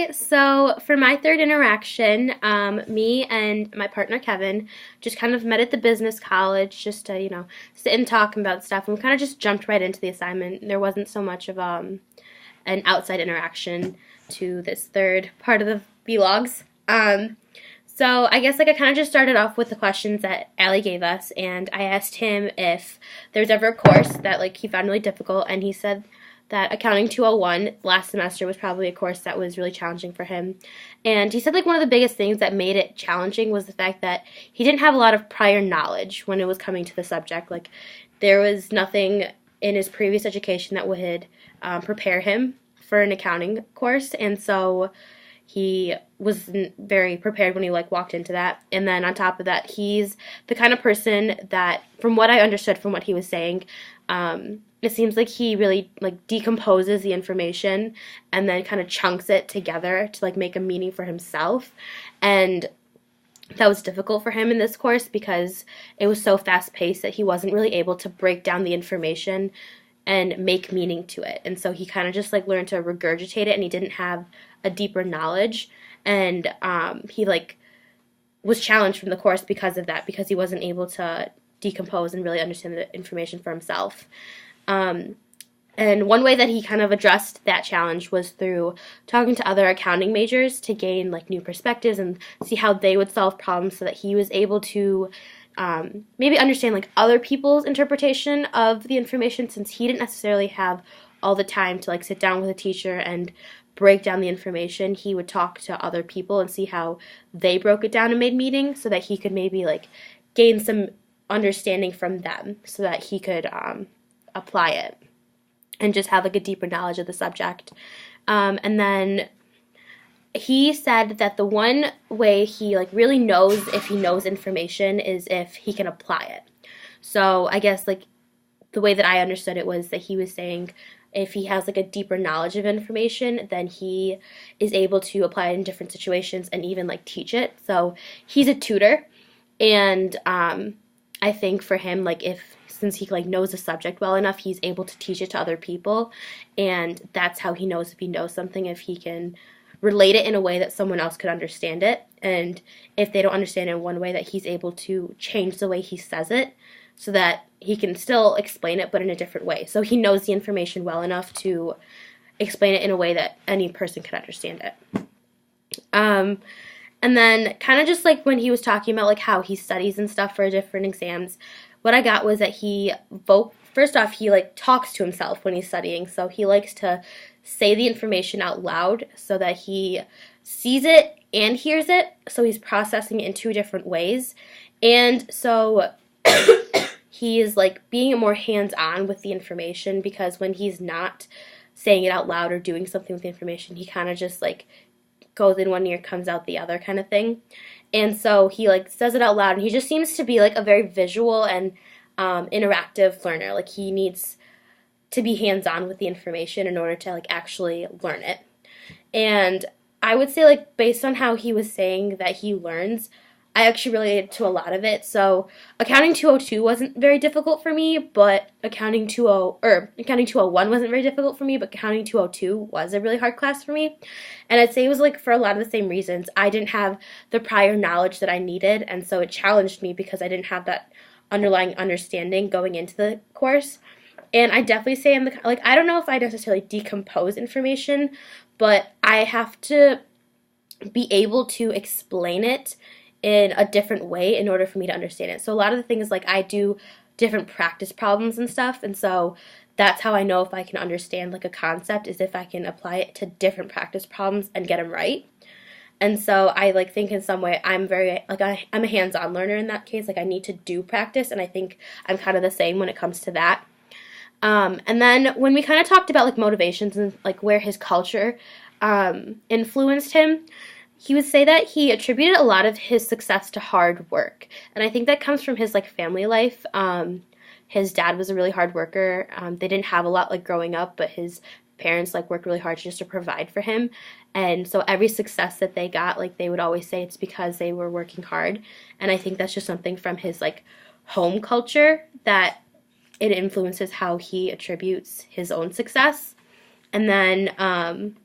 Okay, so for my third interaction, me and my partner Kevin just kind of met at the business college just to, sit and talk about stuff. And we kind of just jumped right into the assignment. There wasn't so much of an outside interaction to this third part of the vlogs. So I guess I kind of just started off with the questions that Allie gave us, and I asked him if there's ever a course that he found really difficult, and he said that Accounting 201 last semester was probably a course that was really challenging for him. And he said one of the biggest things that made it challenging was the fact that he didn't have a lot of prior knowledge when it was coming to the subject. There was nothing in his previous education that would prepare him for an accounting course, and so he wasn't very prepared when he walked into that. And then on top of that, he's the kind of person that, from what I understood from what he was saying, it seems like he really decomposes the information and then kind of chunks it together to make a meaning for himself. And that was difficult for him in this course because it was so fast paced that he wasn't really able to break down the information and make meaning to it. And so he kind of just learned to regurgitate it, and he didn't have a deeper knowledge. And he was challenged from the course because of that, because he wasn't able to decompose and really understand the information for himself. And one way that he kind of addressed that challenge was through talking to other accounting majors to gain new perspectives and see how they would solve problems, so that he was able to maybe understand other people's interpretation of the information, since he didn't necessarily have all the time to sit down with a teacher and break down the information. He would talk to other people and see how they broke it down and made meaning, so that he could maybe gain some understanding from them, so that he could apply it and just have a deeper knowledge of the subject. And then he said that the one way he really knows if he knows information is if he can apply it. So I guess the way that I understood it was that he was saying if he has a deeper knowledge of information, then he is able to apply it in different situations and even teach it. So he's a tutor, and I think for him, since he knows the subject well enough, he's able to teach it to other people, and that's how he knows if he knows something, if he can relate it in a way that someone else could understand it, and if they don't understand it in one way, that he's able to change the way he says it so that he can still explain it but in a different way. So he knows the information well enough to explain it in a way that any person could understand it. And then kind of just when he was talking about how he studies and stuff for different exams, what I got was that first off, he talks to himself when he's studying. So he likes to say the information out loud so that he sees it and hears it. So he's processing it in two different ways. And so he is being more hands-on with the information, because when he's not saying it out loud or doing something with the information, he kind of just goes in one ear, comes out the other kind of thing. And so he says it out loud, and he just seems to be a very visual and interactive learner. He needs to be hands-on with the information in order to actually learn it. And I would say based on how he was saying that he learns, I actually related to a lot of it. So Accounting 202 wasn't very difficult for me, but Accounting 201 wasn't very difficult for me, but Accounting 202 was a really hard class for me. And I'd say it was for a lot of the same reasons. I didn't have the prior knowledge that I needed, and so it challenged me because I didn't have that underlying understanding going into the course. And I definitely say I don't know if I necessarily decompose information, but I have to be able to explain it in a different way in order for me to understand it. So a lot of the things I do different practice problems and stuff, and so that's how I know if I can understand a concept, is if I can apply it to different practice problems and get them right. And so I think in some way I'm very I'm a hands-on learner in that case. I need to do practice, and I think I'm kind of the same when it comes to that. And then when we kind of talked about motivations and where his culture influenced him, he would say that he attributed a lot of his success to hard work. And I think that comes from his family life. His dad was a really hard worker. They didn't have a lot growing up, but his parents worked really hard just to provide for him. And so every success that they got, they would always say it's because they were working hard. And I think that's just something from his home culture that it influences how he attributes his own success. And then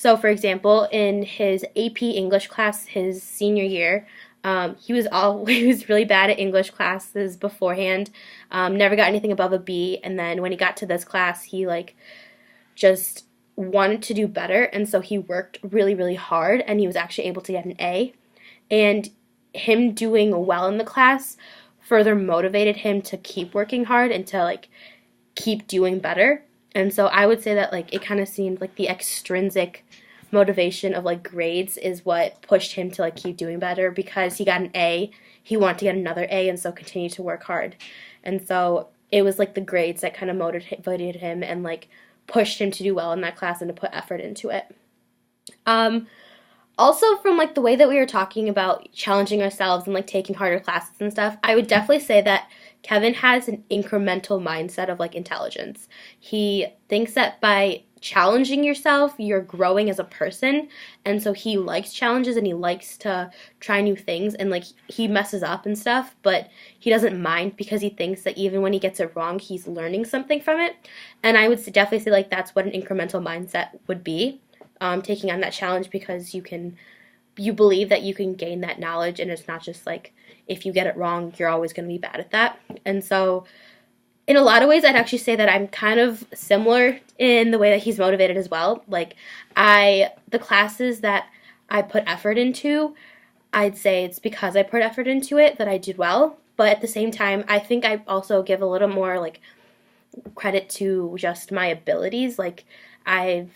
So, for example, in his AP English class his senior year, he was really bad at English classes beforehand. Never got anything above a B, and then when he got to this class, he like just wanted to do better, and so he worked really, really hard, and he was actually able to get an A. And him doing well in the class further motivated him to keep working hard and to like keep doing better. And so I would say that like it kind of seemed like the extrinsic motivation of like grades is what pushed him to like keep doing better, because he got an A, he wanted to get another A, and so continued to work hard. And so it was like the grades that kind of motivated him and like pushed him to do well in that class and to put effort into it. Um, Also, from like the way that we were talking about challenging ourselves and like taking harder classes and stuff, I would definitely say that Kevin has an incremental mindset of like intelligence. He thinks that by challenging yourself, you're growing as a person, and so he likes challenges and he likes to try new things, and like he messes up and stuff, but he doesn't mind because he thinks that even when he gets it wrong, he's learning something from it. And I would definitely say like that's what an incremental mindset would be, taking on that challenge, because you believe that you can gain that knowledge, and it's not just like if you get it wrong you're always going to be bad at that. And so in a lot of ways I'd actually say that I'm kind of similar in the way that he's motivated as well. Like the classes that I put effort into, I'd say it's because I put effort into it that I did well, but at the same time I think I also give a little more like credit to just my abilities. Like I've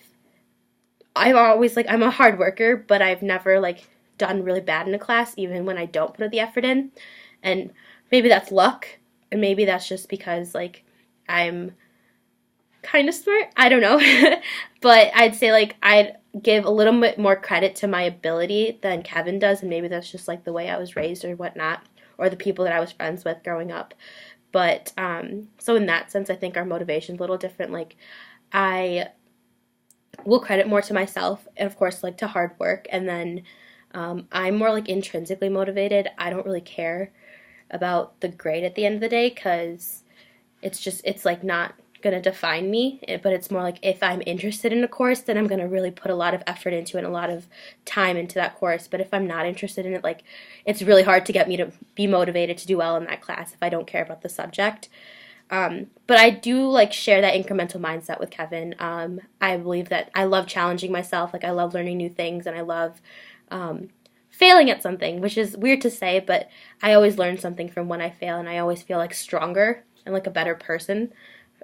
I'm always like I'm a hard worker, but I've never like done really bad in a class, even when I don't put the effort in. And maybe that's luck, and maybe that's just because like I'm kind of smart. I don't know, but I'd say like I'd give a little bit more credit to my ability than Kevin does, and maybe that's just like the way I was raised or whatnot, or the people that I was friends with growing up. But so in that sense, I think our motivation's a little different. Like I will credit more to myself and of course like to hard work, and then I'm more like intrinsically motivated. I don't really care about the grade at the end of the day, because it's like not gonna define me, but it's more like if I'm interested in a course, then I'm gonna really put a lot of effort into it and a lot of time into that course. But if I'm not interested in it, like it's really hard to get me to be motivated to do well in that class if I don't care about the subject. But I do like share that incremental mindset with Kevin. I believe that I love challenging myself. Like I love learning new things, and I love failing at something, which is weird to say, but I always learn something from when I fail, and I always feel like stronger and like a better person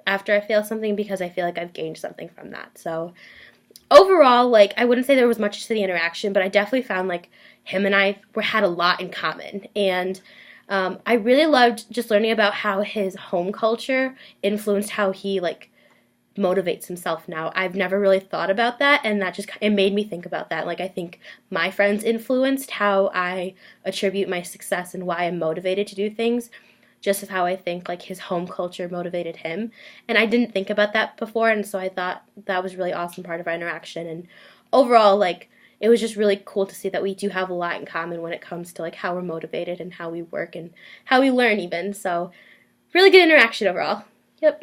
after I fail something, because I feel like I've gained something from that. So overall, like I wouldn't say there was much to the interaction, but I definitely found like him and I had a lot in common. And I really loved just learning about how his home culture influenced how he like motivates himself now. I've never really thought about that, and that just it made me think about that. Like I think my friends influenced how I attribute my success and why I'm motivated to do things, just as how I think like his home culture motivated him. And I didn't think about that before, and so I thought that was a really awesome part of our interaction. And overall, like it was just really cool to see that we do have a lot in common when it comes to like how we're motivated and how we work and how we learn even. So really good interaction overall. Yep.